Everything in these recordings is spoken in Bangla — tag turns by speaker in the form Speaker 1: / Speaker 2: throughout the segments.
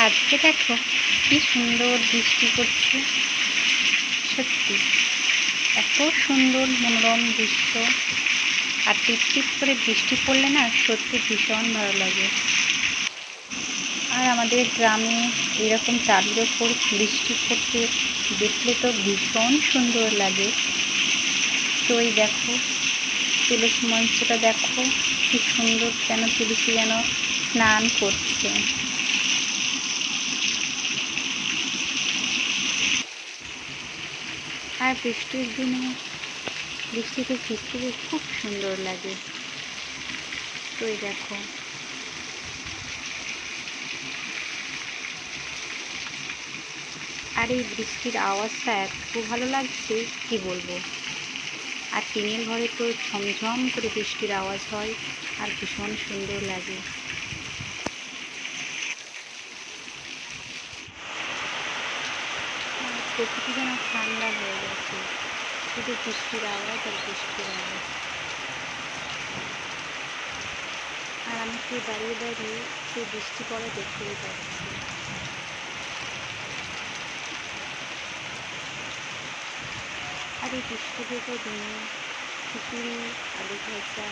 Speaker 1: আজকে দেখো কি সুন্দর বৃষ্টি পড়ছে। সত্যি এত সুন্দর মনোরম দৃশ্য। আর টিপ টিপ করে বৃষ্টি পড়লে না সত্যি ভীষণ ভালো লাগে। আর আমাদের গ্রামে এরকম চাঁদের ওপর বৃষ্টি পড়তে দেখলে তো ভীষণ সুন্দর লাগে। তো এই দেখো তুলসী মঞ্চটা দেখো কি সুন্দর, যেন তুলসী যেন স্নান করছে। আর বৃষ্টির দিনে বৃষ্টিতে ভিজতে খুব সুন্দর লাগে। তো এই দেখো আর এই বৃষ্টির আওয়াজটা এত ভালো লাগছে কি বলবো। আর টিনের ঘরে তো ঝমঝম করে বৃষ্টির আওয়াজ হয় আর ভীষণ সুন্দর লাগে। প্রকৃতি যেন ঠান্ডা হয়ে গেছে, শুধু বৃষ্টির আওয়াজ আর বৃষ্টির আওয়াজ। আর আমি সেই দাঁড়িয়ে দাঁড়িয়ে সেই বৃষ্টি পড়া দেখতেই পাচ্ছি। আর এই বৃষ্টি ভেজা দিনে খিচুড়ি, আলু ভাজা,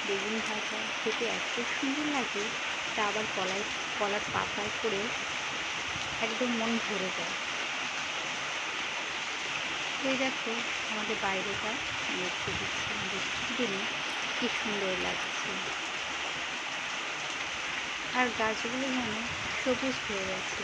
Speaker 1: বেগুন ভাজা খেতে এত সুন্দর লাগে, তা আবার কলার পাতায় করে একদম মন ভরে যায়। তো এই দেখো আমাদের বাইরেটা দেখতে দিচ্ছি বৃষ্টির দিনে কি সুন্দর লাগছে। আর গাছগুলো যেন সবুজ হয়ে গেছে।